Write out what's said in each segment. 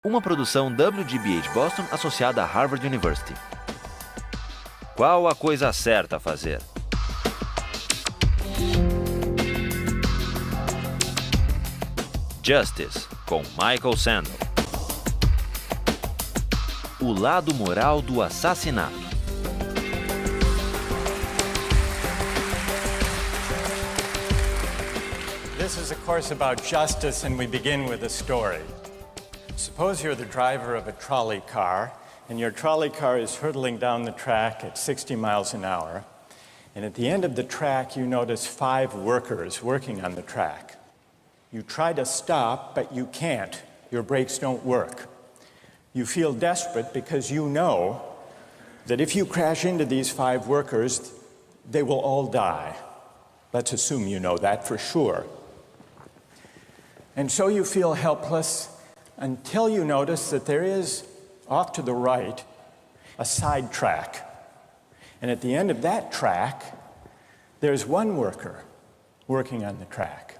Uma produção WGBH Boston associada a Harvard University. Qual a coisa certa a fazer? Justice, com Michal Sandel. O lado moral do assassinato. This is a course about justice, and we begin with a story. Suppose you're the driver of a trolley car, and your trolley car is hurtling down the track at 60 miles an hour, and at the end of the track, you notice 5 workers working on the track. You try to stop, but you can't. Your brakes don't work. You feel desperate because you know that if you crash into these 5 workers, they will all die. Let's assume you know that for sure. And so you feel helpless until you notice that there is, off to the right, a side track. And at the end of that track, there's one worker working on the track.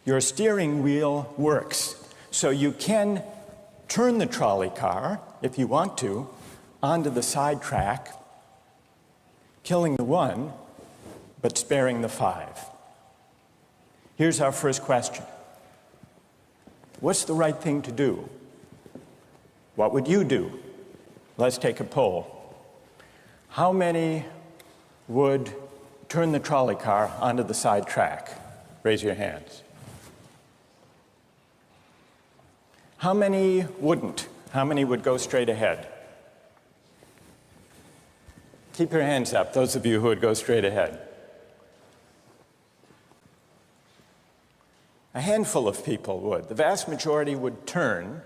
Your steering wheel works, so you can turn the trolley car, if you want to, onto the side track, killing the one, but sparing the 5. Here's our first question. What's the right thing to do? What would you do? Let's take a poll. How many would turn the trolley car onto the side track? Raise your hands. How many wouldn't? How many would go straight ahead? Keep your hands up, those of you who would go straight ahead. A handful of people would. The vast majority would turn.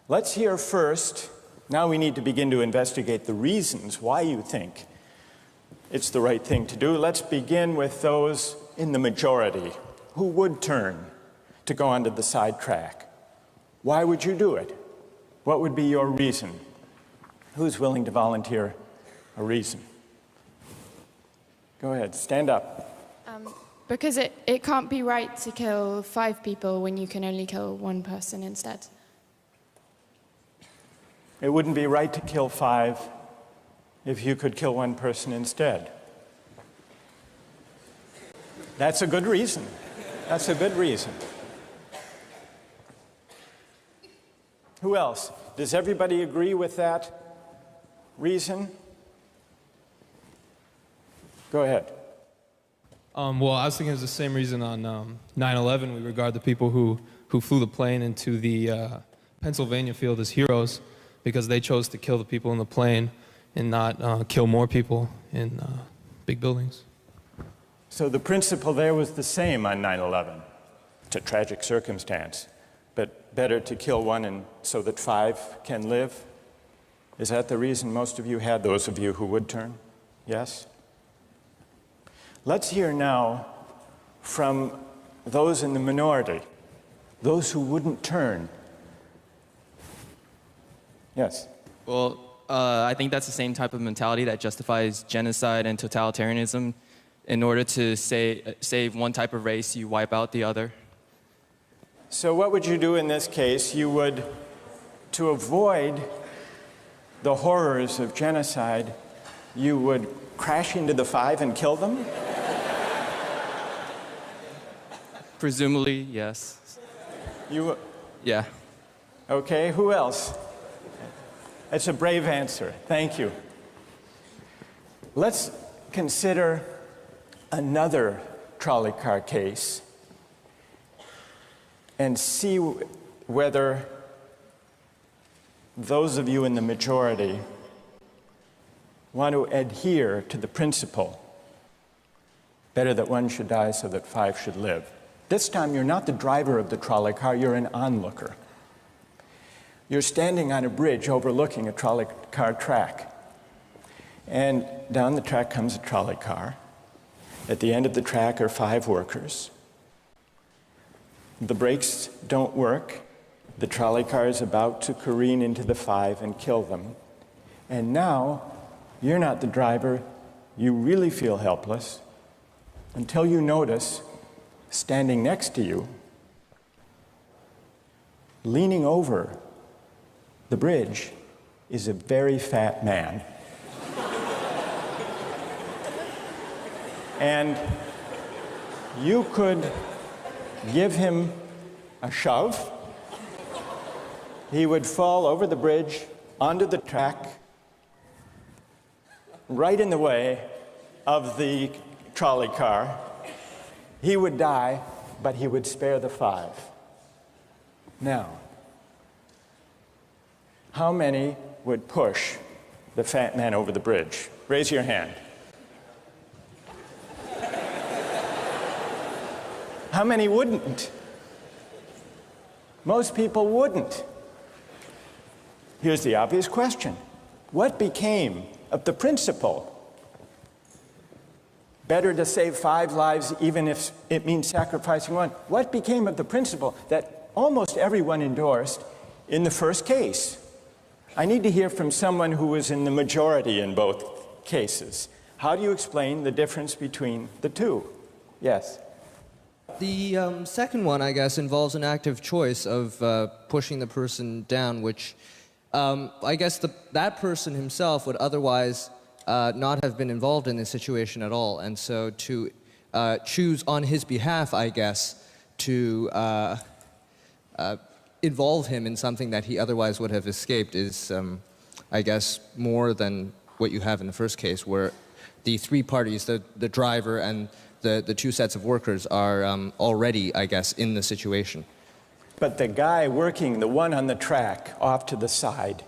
Let's hear first. Now we need to begin to investigate the reasons why you think it's the right thing to do. Let's begin with those in the majority who would turn to go onto the side track. Why would you do it? What would be your reason? Who's willing to volunteer a reason? Go ahead, stand up. Because it can't be right to kill 5 people when you can only kill 1 person instead. It wouldn't be right to kill 5 if you could kill 1 person instead. That's a good reason. That's a good reason. Who else? Does everybody agree with that reason? Go ahead. Well, I was thinking it's the same reason on 9/11. We regard the people who flew the plane into the Pennsylvania field as heroes because they chose to kill the people in the plane and not kill more people in big buildings. So the principle there was the same on 9/11. It's a tragic circumstance, but better to kill 1 and so that 5 can live? Is that the reason most of you had, those of you who would turn? Yes? Let's hear now from those in the minority, those who wouldn't turn. Yes? Well, I think that's the same type of mentality that justifies genocide and totalitarianism. In order to save one type of race, you wipe out the other. So what would you do in this case? You would, to avoid the horrors of genocide, you would crash into the 5 and kill them? Presumably, yes. You? Yeah. Okay, who else? That's a brave answer. Thank you. Let's consider another trolley car case and see whether those of you in the majority want to adhere to the principle, better that 1 should die so that 5 should live. This time you're not the driver of the trolley car, you're an onlooker. You're standing on a bridge overlooking a trolley car track. And down the track comes a trolley car. At the end of the track are 5 workers. The brakes don't work. The trolley car is about to careen into the 5 and kill them. And now, you're not the driver. You really feel helpless until you notice, standing next to you, leaning over The bridge is a very fat man. And you could give him a shove. He would fall over the bridge, onto the track, right in the way of the trolley car. He would die, but he would spare the 5. Now, how many would push the fat man over the bridge? Raise your hand. How many wouldn't? Most people wouldn't. Here's the obvious question. What became of the principle? Better to save 5 lives even if it means sacrificing 1. What became of the principle that almost everyone endorsed in the first case? I need to hear from someone who was in the majority in both cases. How do you explain the difference between the two? Yes? The second one, I guess, involves an active choice of pushing the person down, which I guess that person himself would otherwise not have been involved in this situation at all. And so to choose on his behalf, I guess, to involve him in something that he otherwise would have escaped is, I guess, more than what you have in the first case, where the 3 parties, the driver and the 2 sets of workers are already, I guess, in the situation. But the guy working, the one on the track off to the side,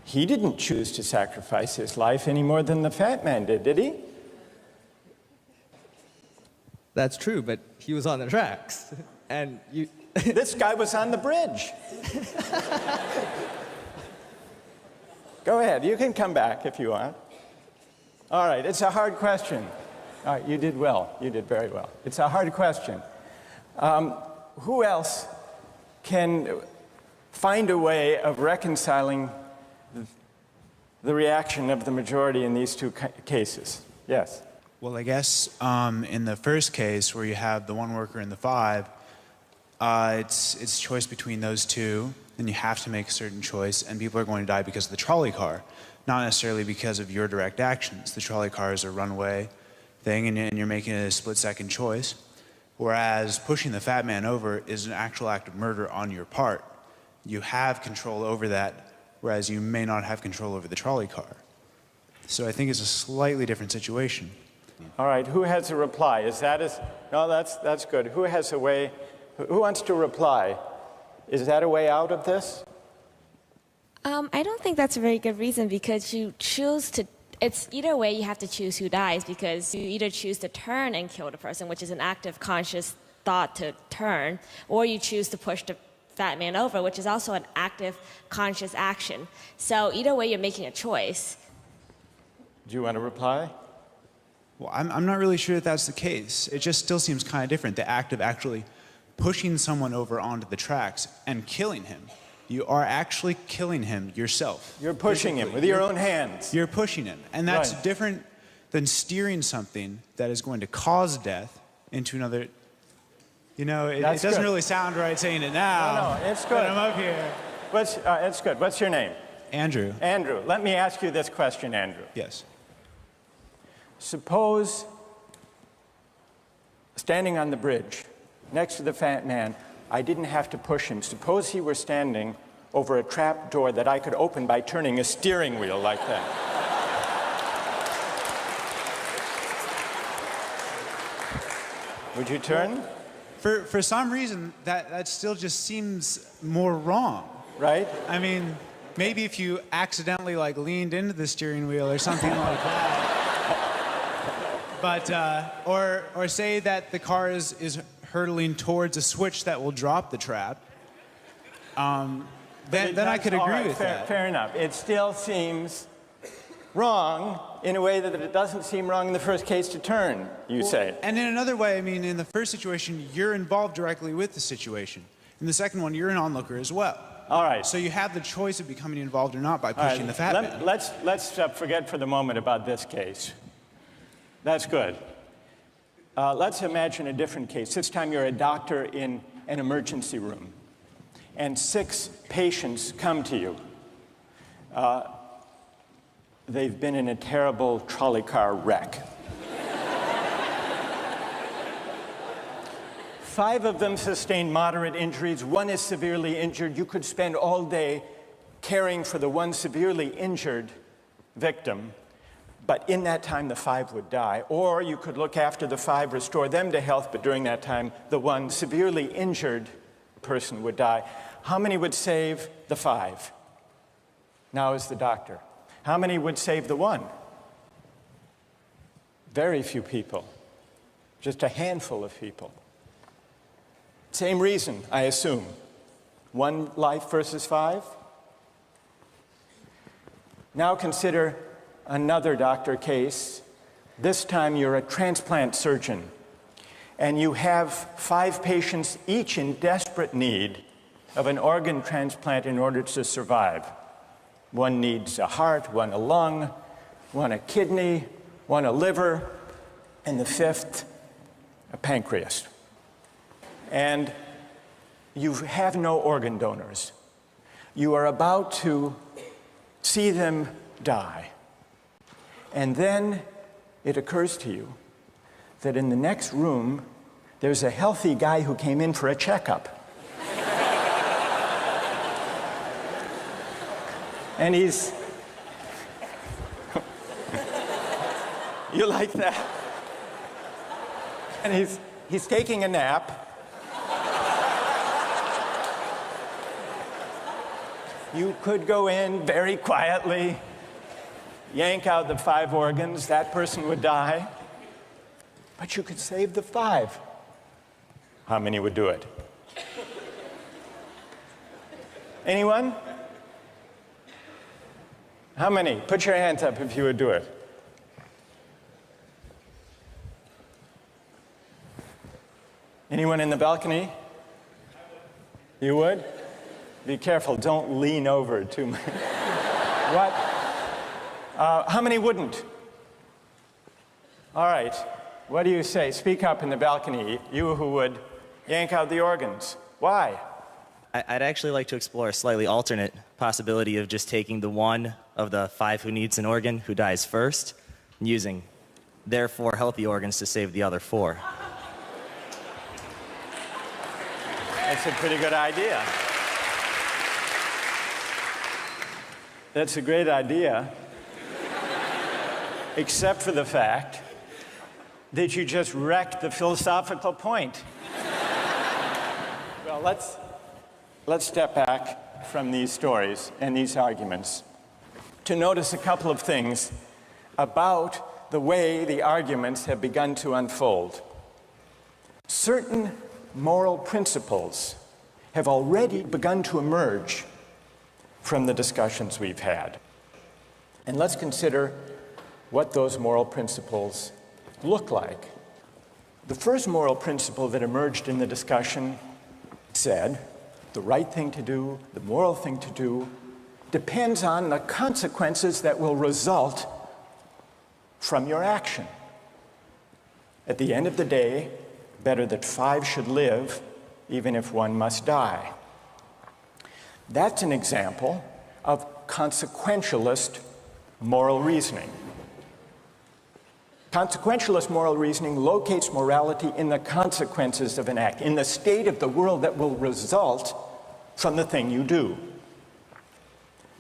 he didn't choose to sacrifice his life any more than the fat man did he? That's true, but he was on the tracks. And you... This guy was on the bridge. Go ahead, you can come back if you want. All right, it's a hard question. All right, you did well. You did very well. It's a hard question. Who else can find a way of reconciling the reaction of the majority in these 2 cases? Yes? Well, I guess in the first case, where you have the 1 worker and the 5, it's choice between those 2, and you have to make a certain choice, and people are going to die because of the trolley car, not necessarily because of your direct actions. The trolley car is a runaway thing, and you're making a split-second choice, whereas pushing the fat man over is an actual act of murder on your part. You have control over that, whereas you may not have control over the trolley car. So I think it's a slightly different situation. All right, who has a reply? No, that's good. Who has a way? Who wants to reply? Is that a way out of this? I don't think that's a very good reason, because you choose to, it's either way you have to choose who dies, because you either choose to turn and kill the person, which is an active conscious thought to turn, or you choose to push the fat man over, which is also an active conscious action. So either way you're making a choice. Do you want to reply? Well, I'm not really sure that that's the case. It just still seems kind of different, the act of actually pushing someone over onto the tracks and killing him. You are actually killing him yourself. You're pushing him with your own hands. You're pushing him. And that's Right. different than steering something that is going to cause death into another. You know, it doesn't good. really sound right saying it now. No, it's good. But I'm up here. It's good. What's your name? Andrew. Andrew. Let me ask you this question, Andrew. Yes. Suppose standing on the bridge next to the fat man, I didn't have to push him. Suppose he were standing over a trap door that I could open by turning a steering wheel like that. Would you turn? For some reason, that still just seems more wrong. Right? I mean, maybe if you accidentally leaned into the steering wheel or something like that. But, or say that the car is hurtling towards a switch that will drop the trap. Then I could agree with that. Fair enough. It still seems wrong in a way that it doesn't seem wrong in the first case to turn, you say. And in another way, I mean, in the first situation, you're involved directly with the situation. In the second one, you're an onlooker as well. All right. So you have the choice of becoming involved or not by pushing the fat man. Let's forget for the moment about this case. That's good. Let's imagine a different case. This time you're a doctor in an emergency room. and 6 patients come to you. They've been in a terrible trolley car wreck. 5 of them sustained moderate injuries. 1 is severely injured. You could spend all day caring for the 1 severely injured victim, but in that time the 5 would die. Or you could look after the 5, restore them to health, but during that time the 1 severely injured person would die. How many would save the 5? Now is the doctor. How many would save the 1? Very few people. Just a handful of people. Same reason, I assume. 1 life versus 5? Now consider another doctor case. This time you're a transplant surgeon, and you have 5 patients, each in desperate need of an organ transplant in order to survive. 1 needs a heart, 1 a lung, 1 a kidney, 1 a liver, and the 5th, a pancreas. And you have no organ donors. You are about to see them die. And then it occurs to you that in the next room, there's a healthy guy who came in for a checkup. And he's... You like that? And he's taking a nap. You could go in very quietly, yank out the 5 organs, that person would die, but you could save the 5. How many would do it? Anyone? How many? Put your hands up if you would do it. Anyone in the balcony? You would? Be careful, don't lean over too much. What? How many wouldn't? All right, what do you say? Speak up in the balcony, you who would yank out the organs. Why? I'd actually like to explore a slightly alternate possibility of just taking the 1 of the 5 who needs an organ, who dies first, and using their 4 healthy organs to save the other 4. That's a pretty good idea. That's a great idea, except for the fact that you just wrecked the philosophical point. Well, let's step back from these stories and these arguments to notice a couple of things about the way the arguments have begun to unfold. Certain moral principles have already begun to emerge from the discussions we've had. And let's consider what those moral principles look like. The first moral principle that emerged in the discussion said, the right thing to do, the moral thing to do, depends on the consequences that will result from your action. At the end of the day, better that 5 should live, even if 1 must die. That's an example of consequentialist moral reasoning. Consequentialist moral reasoning locates morality in the consequences of an act, in the state of the world that will result from the thing you do.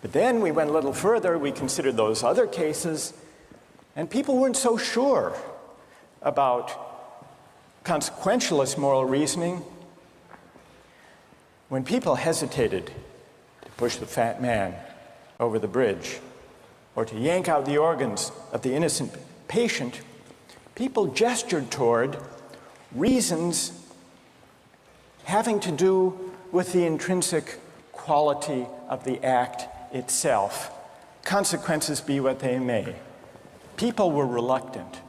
But then we went a little further, we considered those other cases, and people weren't so sure about consequentialist moral reasoning. When people hesitated to push the fat man over the bridge or to yank out the organs of the innocent patient, people gestured toward reasons having to do with the intrinsic quality of the act itself. Consequences be what they may. People were reluctant.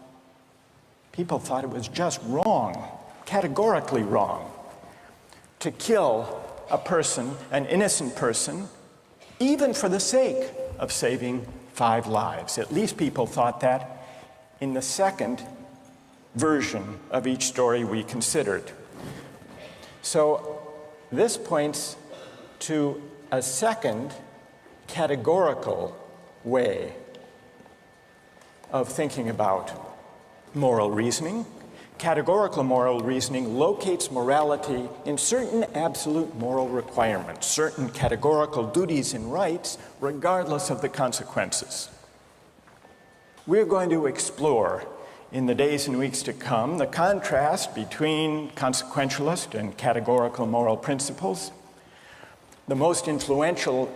People thought it was just wrong, categorically wrong, to kill a person, an innocent person, even for the sake of saving 5 lives. At least people thought that in the second version of each story we considered. So this points to a second categorical way of thinking about moral reasoning. Categorical moral reasoning locates morality in certain absolute moral requirements, certain categorical duties and rights, regardless of the consequences. We're going to explore in the days and weeks to come the contrast between consequentialist and categorical moral principles. The most influential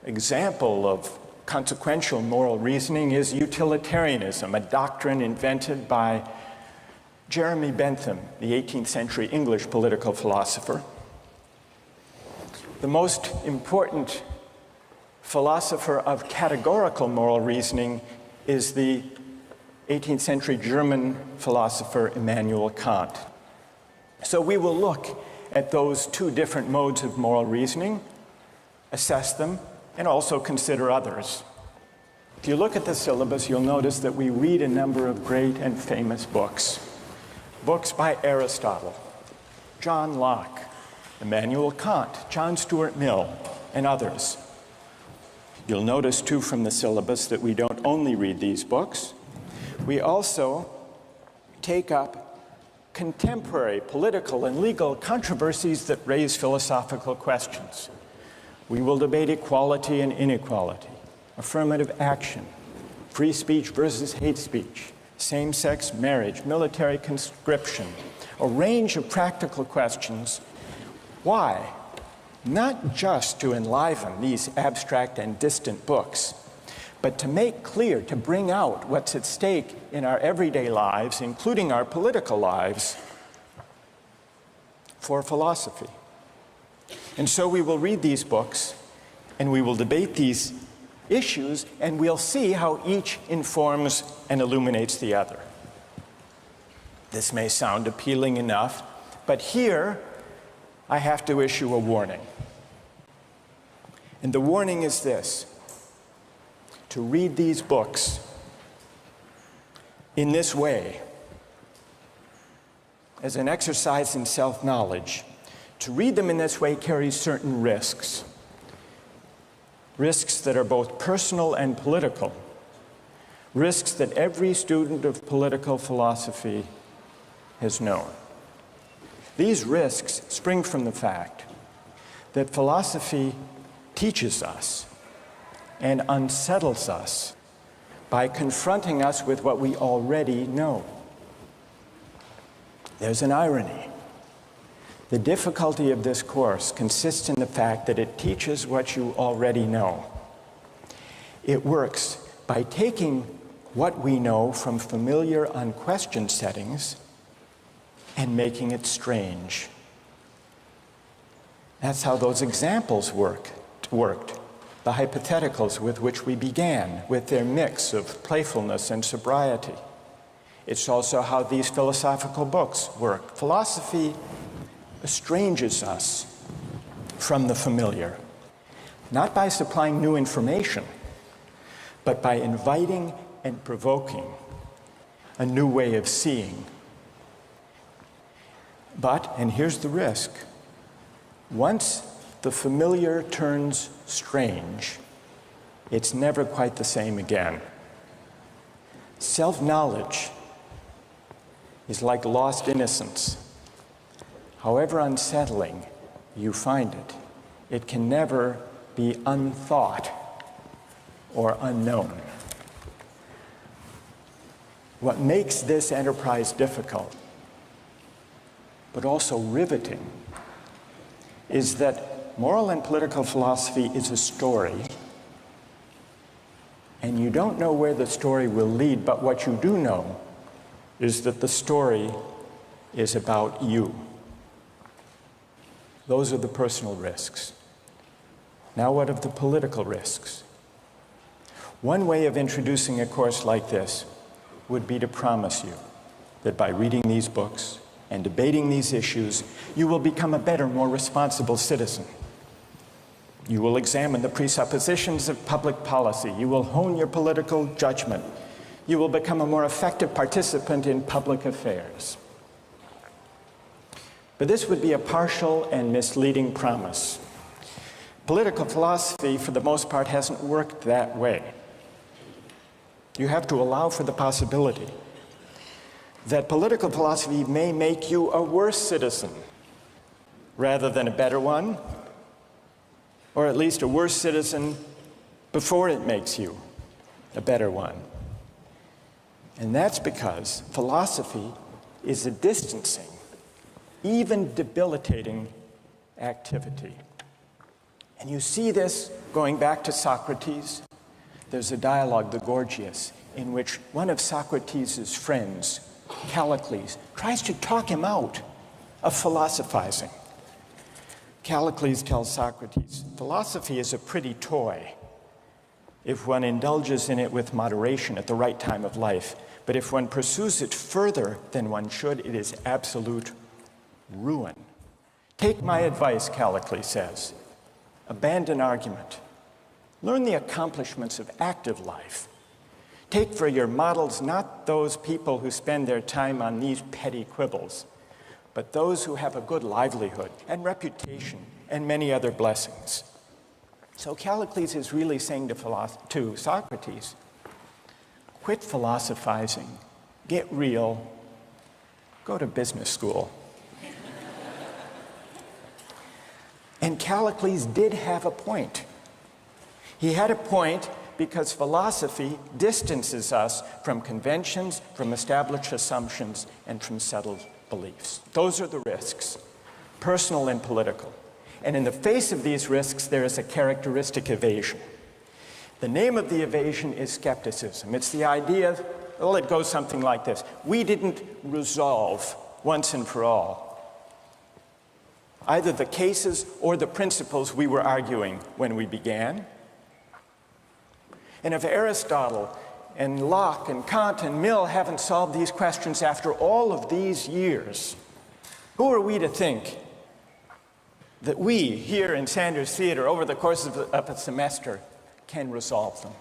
example of consequential moral reasoning is utilitarianism, a doctrine invented by Jeremy Bentham, the 18th century English political philosopher. The most important philosopher of categorical moral reasoning is the 18th century German philosopher Immanuel Kant. So we will look at those two different modes of moral reasoning, assess them, and also consider others. If you look at the syllabus, you'll notice that we read a number of great and famous books. Books by Aristotle, John Locke, Immanuel Kant, John Stuart Mill, and others. You'll notice, too, from the syllabus that we don't only read these books. We also take up contemporary political and legal controversies that raise philosophical questions. We will debate equality and inequality, affirmative action, free speech versus hate speech, same-sex marriage, military conscription, a range of practical questions. Why? Not just to enliven these abstract and distant books, but to make clear, to bring out what's at stake in our everyday lives, including our political lives, for philosophy. And so we will read these books, and we will debate these issues, and we'll see how each informs and illuminates the other. This may sound appealing enough, but here I have to issue a warning. And the warning is this: to read these books in this way, as an exercise in self-knowledge, to read them in this way carries certain risks. Risks that are both personal and political. Risks that every student of political philosophy has known. These risks spring from the fact that philosophy teaches us and unsettles us by confronting us with what we already know. There's an irony. The difficulty of this course consists in the fact that it teaches what you already know. It works by taking what we know from familiar, unquestioned settings and making it strange. That's how those examples worked. The hypotheticals with which we began, with their mix of playfulness and sobriety. It's also how these philosophical books work. Philosophy estranges us from the familiar, not by supplying new information, but by inviting and provoking a new way of seeing. But, and here's the risk, once the familiar turns strange, it's never quite the same again. Self-knowledge is like lost innocence. However unsettling you find it, it can never be unthought or unknown. What makes this enterprise difficult, but also riveting, is that moral and political philosophy is a story, and you don't know where the story will lead, but what you do know is that the story is about you. Those are the personal risks. Now what of the political risks? One way of introducing a course like this would be to promise you that by reading these books and debating these issues, you will become a better, more responsible citizen. You will examine the presuppositions of public policy. You will hone your political judgment. You will become a more effective participant in public affairs. But this would be a partial and misleading promise. Political philosophy, for the most part, hasn't worked that way. You have to allow for the possibility that political philosophy may make you a worse citizen rather than a better one, or at least a worse citizen before it makes you a better one. And that's because philosophy is a distancing, even debilitating activity. And you see this going back to Socrates. There's a dialogue, the Gorgias, in which one of Socrates' friends, Callicles, tries to talk him out of philosophizing. Callicles tells Socrates, philosophy is a pretty toy if one indulges in it with moderation at the right time of life. But if one pursues it further than one should, it is absolute ruin. Take my advice, Callicles says. Abandon argument. Learn the accomplishments of active life. Take for your models not those people who spend their time on these petty quibbles, but those who have a good livelihood and reputation and many other blessings. So Callicles is really saying to Socrates, quit philosophizing, get real, go to business school. And Callicles did have a point. He had a point because philosophy distances us from conventions, from established assumptions, and from settled beliefs. Those are the risks, personal and political. And in the face of these risks, there is a characteristic evasion. The name of the evasion is skepticism. It's the idea, well, it goes something like this. We didn't resolve once and for all either the cases or the principles we were arguing when we began. And if Aristotle and Locke and Kant and Mill haven't solved these questions after all of these years, who are we to think that we here in Sanders Theater over the course of a semester can resolve them?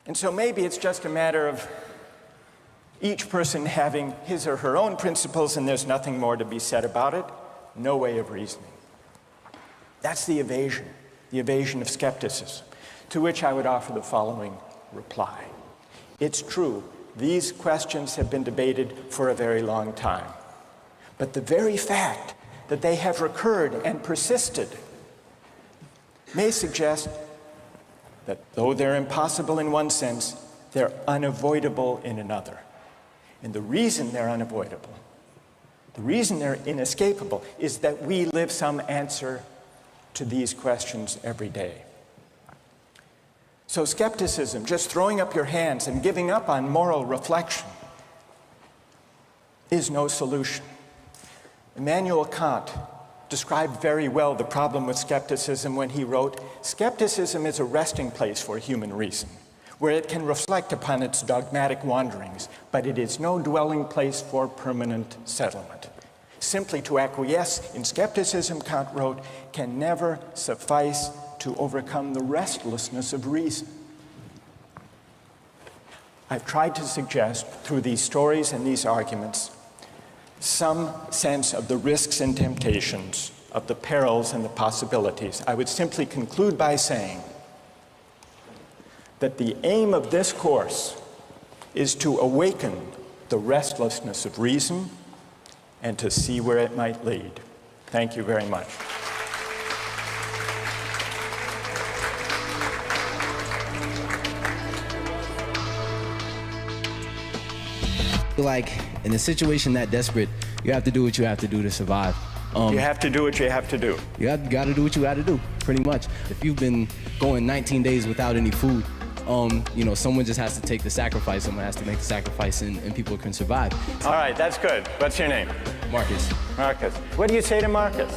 And so maybe it's just a matter of each person having his or her own principles and there's nothing more to be said about it. No way of reasoning. That's the evasion of skepticism, to which I would offer the following reply. It's true, these questions have been debated for a very long time. But the very fact that they have recurred and persisted may suggest that though they're impossible in one sense, they're unavoidable in another. And the reason they're unavoidable, the reason they're inescapable, is that we live some answer to these questions every day. So skepticism, just throwing up your hands and giving up on moral reflection, is no solution. Immanuel Kant described very well the problem with skepticism when he wrote, "Skepticism is a resting place for human reason, where it can reflect upon its dogmatic wanderings, but it is no dwelling place for permanent settlement. Simply to acquiesce in skepticism," Kant wrote, "can never suffice to overcome the restlessness of reason." I've tried to suggest through these stories and these arguments some sense of the risks and temptations, of the perils and the possibilities. I would simply conclude by saying that the aim of this course is to awaken the restlessness of reason and to see where it might lead. Thank you very much. Like, in a situation that desperate, you have to do what you have to do to survive. You have to do what you have to do. You got to do what you got to do, pretty much. If you've been going 19 days without any food, you know, someone just has to take the sacrifice. Someone has to make the sacrifice, and people can survive. All right, that's good. What's your name? Marcus. Marcus. What do you say to Marcus?